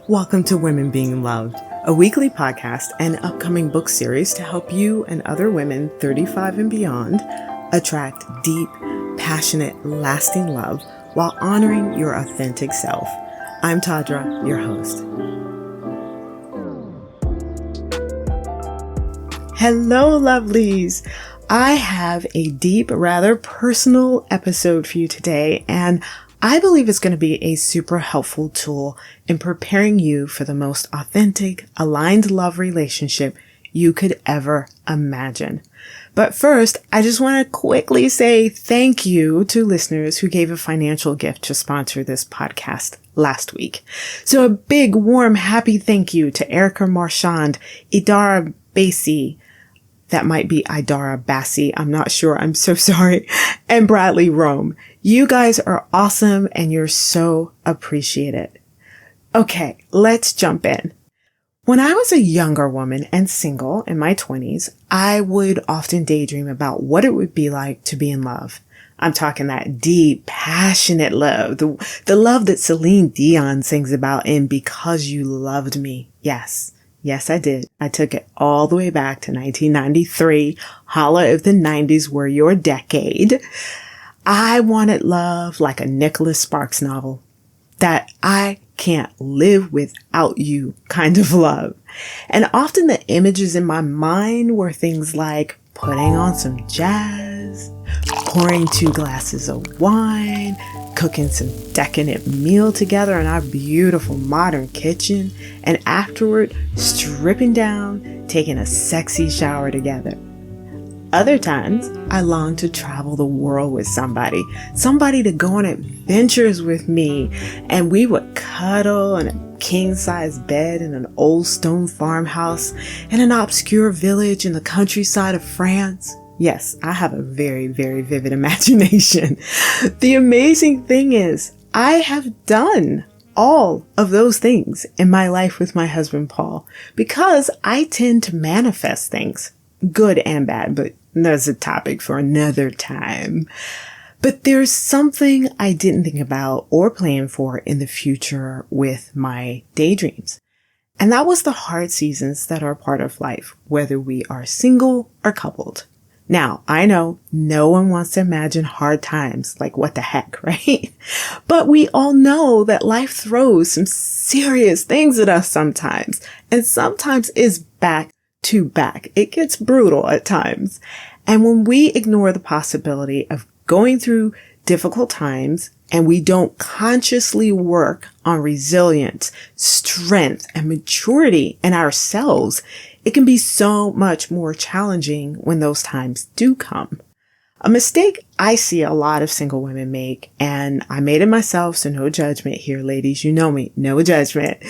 Welcome to Women Being Loved, a weekly podcast and upcoming book series to help you and other women 35 and beyond attract deep, passionate, lasting love while honoring your authentic self. I'm Tadra, your host. Hello, lovelies. I have a deep, rather personal episode for you today, and I believe it's going to be a super helpful tool in preparing you for the most authentic, aligned love relationship you could ever imagine. But first, I just want to quickly say thank you to listeners who gave a financial gift to sponsor this podcast last week. So a big, warm, happy thank you to Erica Marchand, Idara Basie, that might be Idara Bassi. I'm not sure. I'm so sorry. And Bradley Rome. You guys are awesome and you're so appreciated. Okay, let's jump in. When I was a younger woman and single in my 20s, I would often daydream about what it would be like to be in love. I'm talking that deep, passionate love, the love that Celine Dion sings about in Because You Loved Me. Yes, I did. I took it all the way back to 1993. Holla if the 90s were your decade. I wanted love like a Nicholas Sparks novel. That I can't live without you kind of love. And often the images in my mind were things like putting on some jazz, pouring 2 glasses of wine, cooking some decadent meal together in our beautiful modern kitchen, and afterward stripping down, taking a sexy shower together. Other times, I longed to travel the world with somebody to go on adventures with me, and we would cuddle in a king-size bed in an old stone farmhouse in an obscure village in the countryside of France. Yes, I have a very, very vivid imagination. The amazing thing is, I have done all of those things in my life with my husband, Paul, because I tend to manifest things, good and bad, but that's a topic for another time. But there's something I didn't think about or plan for in the future with my daydreams. And that was the hard seasons that are part of life, whether we are single or coupled. Now, I know no one wants to imagine hard times, like what the heck, right? But we all know that life throws some serious things at us sometimes, and sometimes is back to back. It gets brutal at times. And when we ignore the possibility of going through difficult times and we don't consciously work on resilience, strength, and maturity in ourselves, it can be so much more challenging when those times do come. A mistake I see a lot of single women make, and I made it myself, so no judgment here, ladies. You know me, no judgment,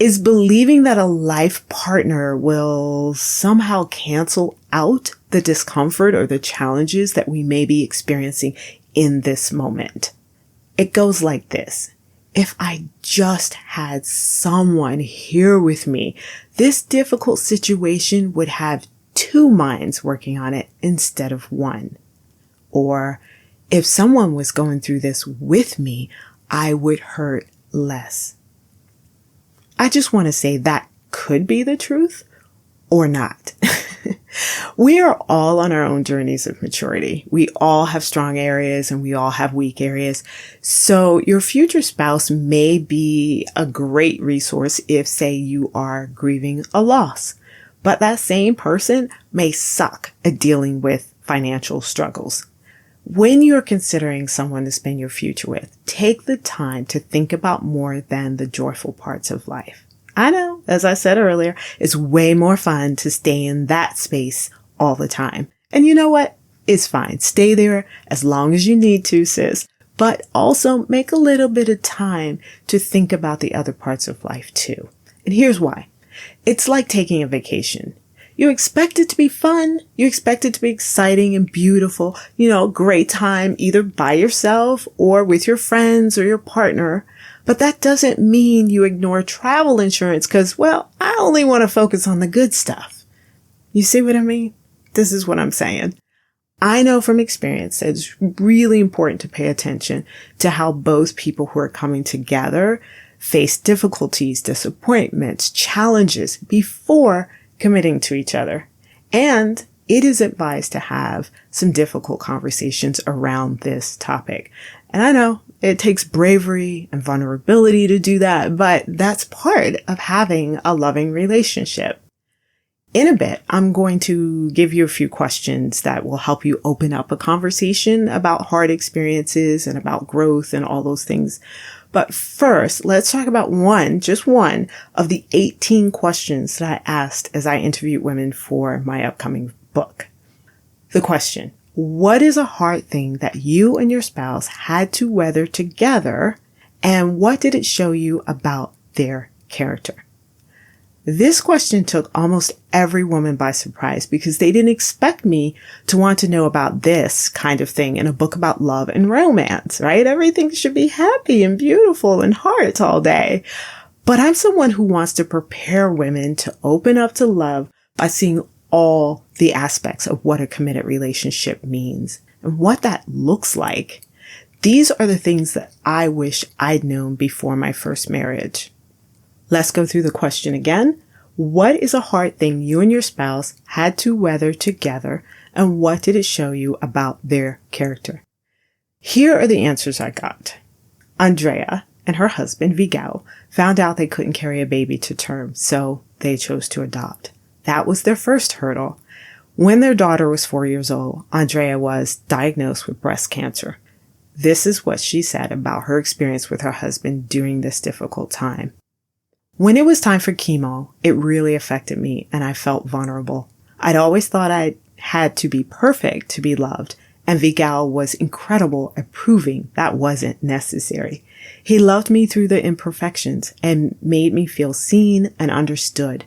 is believing that a life partner will somehow cancel out the discomfort or the challenges that we may be experiencing in this moment. It goes like this. If I just had someone here with me, this difficult situation would have 2 minds working on it instead of 1. Or if someone was going through this with me, I would hurt less. I just want to say that could be the truth or not. We are all on our own journeys of maturity. We all have strong areas and we all have weak areas. So your future spouse may be a great resource if, say, you are grieving a loss. But that same person may suck at dealing with financial struggles. When you're considering someone to spend your future with, take the time to think about more than the joyful parts of life. I know, as I said earlier, it's way more fun to stay in that space all the time. And you know what? It's fine. Stay there as long as you need to, sis. But also make a little bit of time to think about the other parts of life too. And here's why. It's like taking a vacation. You expect it to be fun. You expect it to be exciting and beautiful, great time either by yourself or with your friends or your partner. But that doesn't mean you ignore travel insurance because, I only want to focus on the good stuff. You see what I mean? This is what I'm saying. I know from experience that it's really important to pay attention to how both people who are coming together face difficulties, disappointments, challenges before committing to each other. And it is advised to have some difficult conversations around this topic. And I know it takes bravery and vulnerability to do that, but that's part of having a loving relationship. In a bit, I'm going to give you a few questions that will help you open up a conversation about hard experiences and about growth and all those things. But first, let's talk about just one of the 18 questions that I asked as I interviewed women for my upcoming book. The question: what is a hard thing that you and your spouse had to weather together, and what did it show you about their character? This question took almost every woman by surprise because they didn't expect me to want to know about this kind of thing in a book about love and romance, right? Everything should be happy and beautiful and hearts all day. But I'm someone who wants to prepare women to open up to love by seeing all the aspects of what a committed relationship means and what that looks like. These are the things that I wish I'd known before my first marriage. Let's go through the question again. What is a hard thing you and your spouse had to weather together, and what did it show you about their character? Here are the answers I got. Andrea and her husband, Vigao, found out they couldn't carry a baby to term, so they chose to adopt. That was their first hurdle. When their daughter was 4 years old, Andrea was diagnosed with breast cancer. This is what she said about her experience with her husband during this difficult time. When it was time for chemo, it really affected me and I felt vulnerable. I'd always thought I had to be perfect to be loved, and Vigao was incredible at proving that wasn't necessary. He loved me through the imperfections and made me feel seen and understood.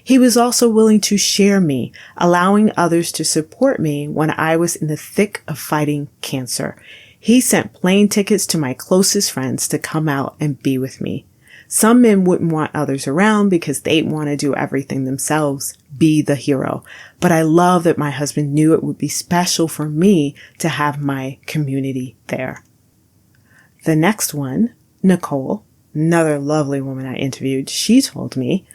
He was also willing to share me, allowing others to support me when I was in the thick of fighting cancer. He sent plane tickets to my closest friends to come out and be with me. Some men wouldn't want others around because they'd want to do everything themselves, be the hero. But I love that my husband knew it would be special for me to have my community there. The next one, Nicole, another lovely woman I interviewed, she told me,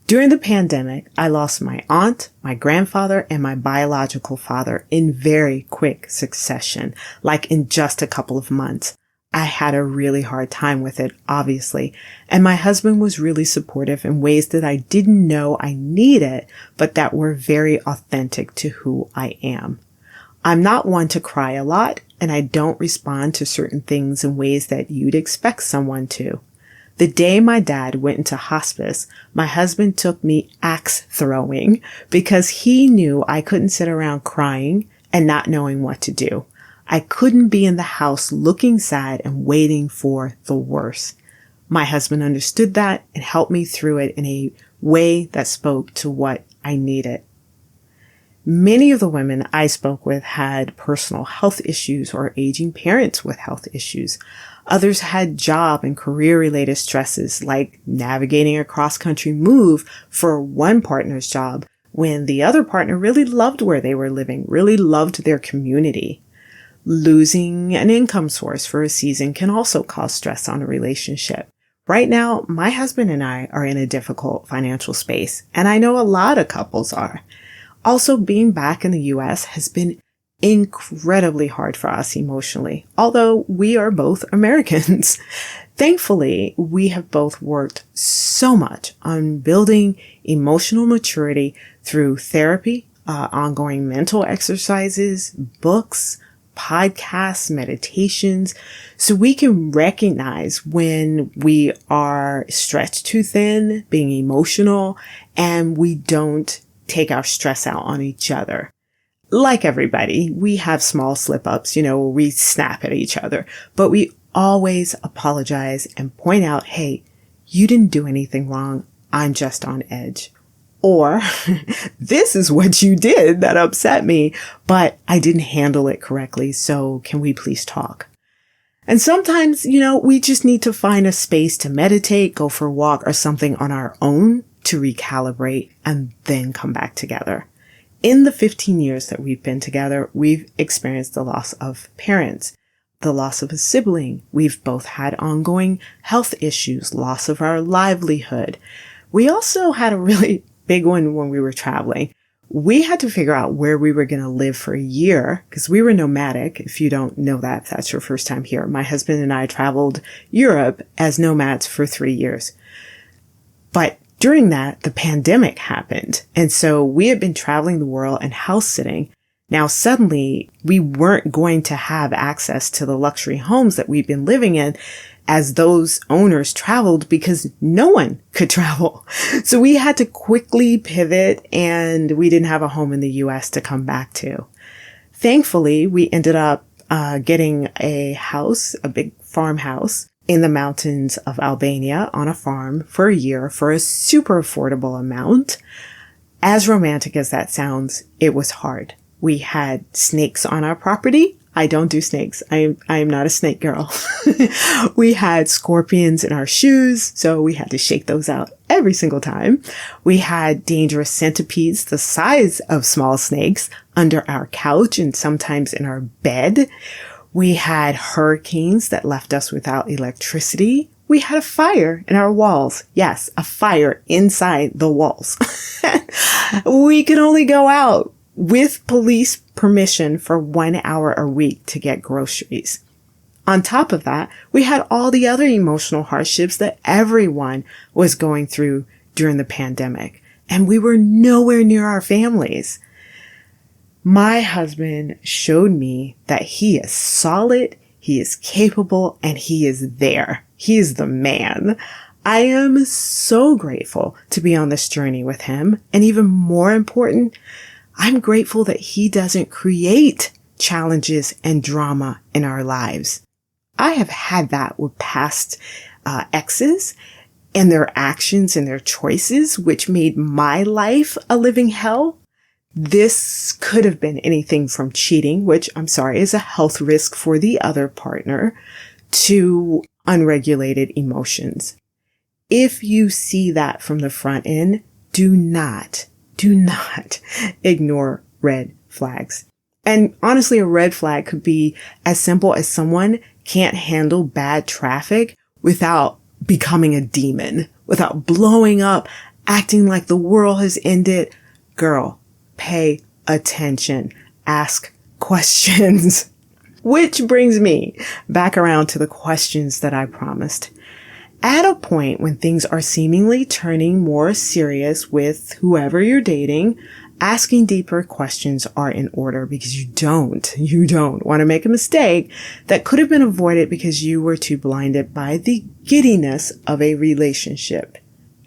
during the pandemic, I lost my aunt, my grandfather, and my biological father in very quick succession, like in just a couple of months. I had a really hard time with it, obviously, and my husband was really supportive in ways that I didn't know I needed, but that were very authentic to who I am. I'm not one to cry a lot, and I don't respond to certain things in ways that you'd expect someone to. The day my dad went into hospice, my husband took me axe throwing because he knew I couldn't sit around crying and not knowing what to do. I couldn't be in the house looking sad and waiting for the worst. My husband understood that and helped me through it in a way that spoke to what I needed. Many of the women I spoke with had personal health issues or aging parents with health issues. Others had job and career-related stresses, like navigating a cross-country move for one partner's job when the other partner really loved where they were living, really loved their community. Losing an income source for a season can also cause stress on a relationship. Right now, my husband and I are in a difficult financial space, and I know a lot of couples are. Also, being back in the U.S. has been incredibly hard for us emotionally, although we are both Americans. Thankfully, we have both worked so much on building emotional maturity through therapy, ongoing mental exercises, books, podcasts, meditations, so we can recognize when we are stretched too thin, being emotional, and we don't take our stress out on each other. Like everybody, we have small slip-ups, where we snap at each other, but we always apologize and point out, hey, you didn't do anything wrong. I'm just on edge. Or, this is what you did that upset me, but I didn't handle it correctly, so can we please talk? And sometimes, we just need to find a space to meditate, go for a walk, or something on our own to recalibrate and then come back together. In the 15 years that we've been together, we've experienced the loss of parents. the loss of a sibling. We've both had ongoing health issues, loss of our livelihood. We also had a really big one when we were traveling. We had to figure out where we were going to live for a year because we were nomadic. If you don't know that, if that's your first time here. My husband and I traveled Europe as nomads for 3 years. But during that, the pandemic happened. And so we had been traveling the world and house sitting. Now, suddenly, we weren't going to have access to the luxury homes that we've been living in as those owners traveled because no one could travel. So we had to quickly pivot, and we didn't have a home in the US to come back to. Thankfully, we ended up getting a house, a big farmhouse in the mountains of Albania on a farm for a year for a super affordable amount. As romantic as that sounds, it was hard. We had snakes on our property. I don't do snakes. I am not a snake girl. We had scorpions in our shoes, so we had to shake those out every single time. We had dangerous centipedes the size of small snakes under our couch and sometimes in our bed. We had hurricanes that left us without electricity. We had a fire in our walls. Yes, a fire inside the walls. We could only go out with police permission for 1 hour a week to get groceries. On top of that, we had all the other emotional hardships that everyone was going through during the pandemic, and we were nowhere near our families. My husband showed me that he is solid, he is capable, and he is there. He is the man. I am so grateful to be on this journey with him, and even more important, I'm grateful that he doesn't create challenges and drama in our lives. I have had that with past exes and their actions and their choices, which made my life a living hell. This could have been anything from cheating, which I'm sorry is a health risk for the other partner, to unregulated emotions. If you see that from the front end, do not ignore red flags. And honestly, a red flag could be as simple as someone can't handle bad traffic without becoming a demon, without blowing up, acting like the world has ended. Girl, pay attention. Ask questions. Which brings me back around to the questions that I promised. At a point when things are seemingly turning more serious with whoever you're dating, asking deeper questions are in order because you don't want to make a mistake that could have been avoided because you were too blinded by the giddiness of a relationship.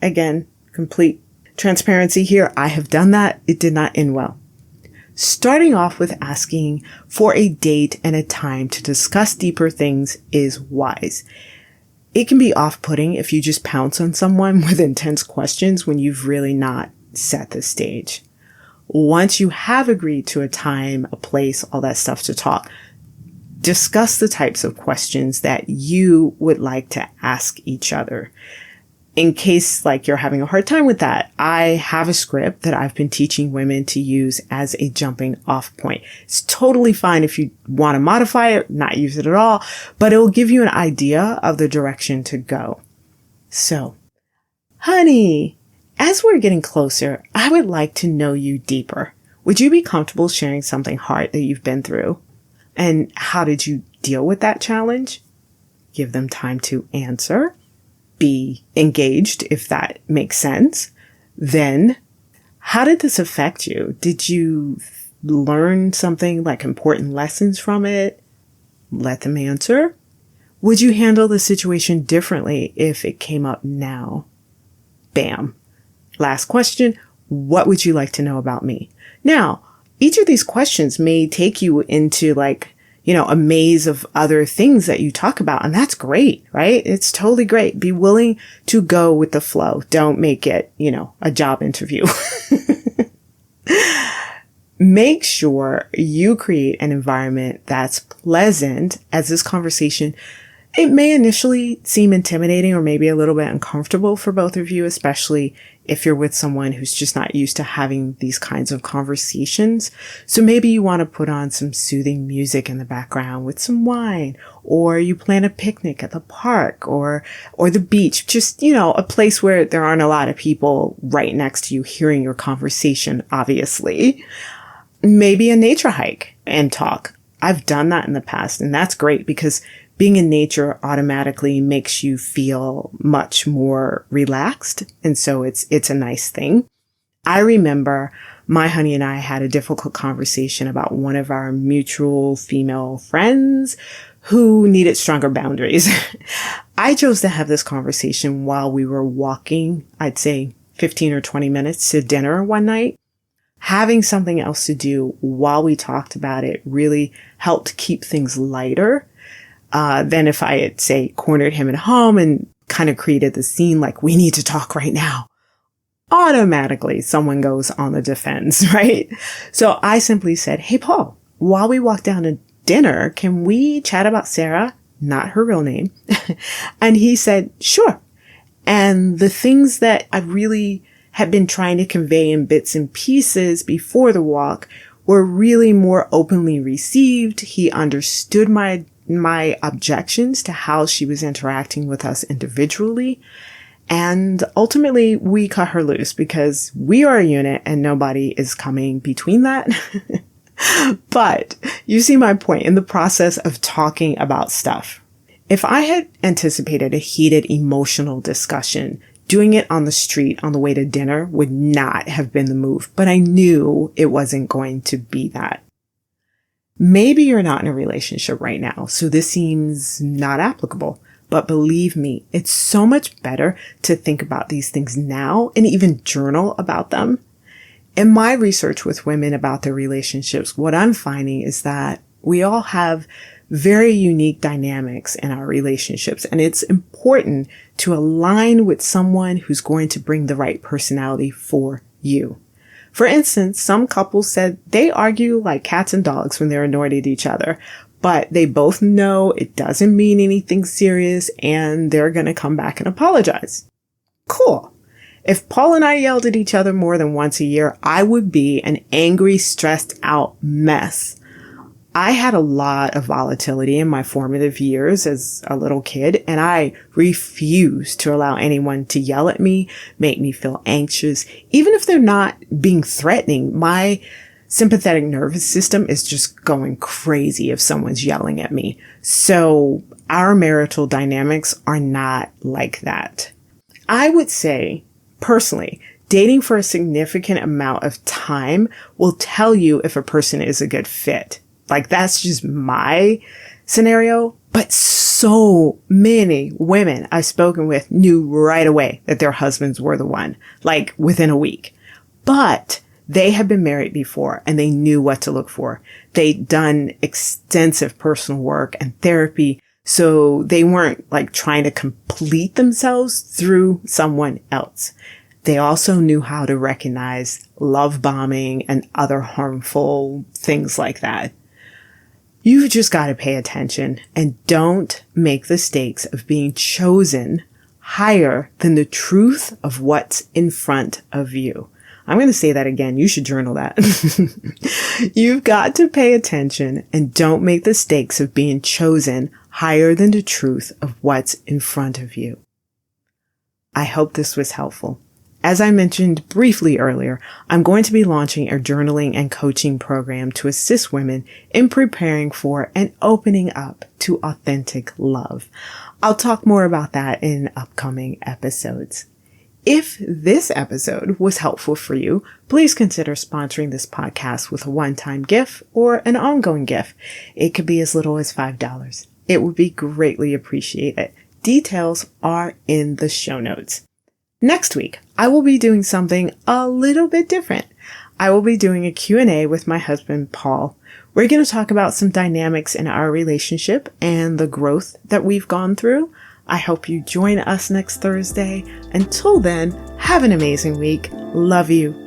Again, complete transparency here. I have done that. It did not end well. Starting off with asking for a date and a time to discuss deeper things is wise. It can be off-putting if you just pounce on someone with intense questions when you've really not set the stage. Once you have agreed to a time, a place, all that stuff to talk, discuss the types of questions that you would like to ask each other. In case like you're having a hard time with that, I have a script that I've been teaching women to use as a jumping off point. It's totally fine if you want to modify it, not use it at all, but it will give you an idea of the direction to go. So, honey, as we're getting closer, I would like to know you deeper. Would you be comfortable sharing something hard that you've been through? And how did you deal with that challenge? Give them time to answer. Be engaged, if that makes sense. Then, how did this affect you? Did you learn something like important lessons from it? Let them answer. Would you handle the situation differently if it came up now? Bam. Last question. What would you like to know about me? Now, each of these questions may take you into a maze of other things that you talk about. And that's great, right? It's totally great. Be willing to go with the flow. Don't make it, a job interview. Make sure you create an environment that's pleasant as this conversation It may initially seem intimidating or maybe a little bit uncomfortable for both of you, especially if you're with someone who's just not used to having these kinds of conversations. So maybe you want to put on some soothing music in the background with some wine, or you plan a picnic at the park or the beach, just, a place where there aren't a lot of people right next to you hearing your conversation, obviously. Maybe a nature hike and talk. I've done that in the past, and that's great because being in nature automatically makes you feel much more relaxed. And so it's a nice thing. I remember my honey and I had a difficult conversation about one of our mutual female friends who needed stronger boundaries. I chose to have this conversation while we were walking, I'd say 15 or 20 minutes to dinner one night. Having something else to do while we talked about it really helped keep things lighter than if I had, say, cornered him at home and kind of created the scene like, we need to talk right now. Automatically, someone goes on the defense, right? So I simply said, hey, Paul, while we walk down to dinner, can we chat about Sarah? Not her real name. And he said, sure. And the things that I really had been trying to convey in bits and pieces before the walk were really more openly received. He understood my objections to how she was interacting with us individually. And ultimately, we cut her loose because we are a unit and nobody is coming between that. But you see my point in the process of talking about stuff. If I had anticipated a heated emotional discussion, doing it on the street on the way to dinner would not have been the move, but I knew it wasn't going to be that. Maybe you're not in a relationship right now, so this seems not applicable. But believe me, it's so much better to think about these things now and even journal about them. In my research with women about their relationships, what I'm finding is that we all have very unique dynamics in our relationships, and it's important to align with someone who's going to bring the right personality for you. For instance, some couples said they argue like cats and dogs when they're annoyed at each other, but they both know it doesn't mean anything serious and they're going to come back and apologize. Cool. If Paul and I yelled at each other more than once a year, I would be an angry, stressed out mess. I had a lot of volatility in my formative years as a little kid, and I refused to allow anyone to yell at me, make me feel anxious. Even if they're not being threatening, my sympathetic nervous system is just going crazy if someone's yelling at me. So our marital dynamics are not like that. I would say, personally, dating for a significant amount of time will tell you if a person is a good fit. Like, that's just my scenario. But so many women I've spoken with knew right away that their husbands were the one, like within a week. But they had been married before and they knew what to look for. They'd done extensive personal work and therapy. So they weren't like trying to complete themselves through someone else. They also knew how to recognize love bombing and other harmful things like that. You've just got to pay attention and don't make the stakes of being chosen higher than the truth of what's in front of you. I'm going to say that again. You should journal that. You've got to pay attention and don't make the stakes of being chosen higher than the truth of what's in front of you. I hope this was helpful. As I mentioned briefly earlier, I'm going to be launching a journaling and coaching program to assist women in preparing for and opening up to authentic love. I'll talk more about that in upcoming episodes. If this episode was helpful for you, please consider sponsoring this podcast with a one-time gift or an ongoing gift. It could be as little as $5. It would be greatly appreciated. Details are in the show notes. Next week, I will be doing something a little bit different. I will be doing a Q&A with my husband, Paul. We're going to talk about some dynamics in our relationship and the growth that we've gone through. I hope you join us next Thursday. Until then, have an amazing week. Love you.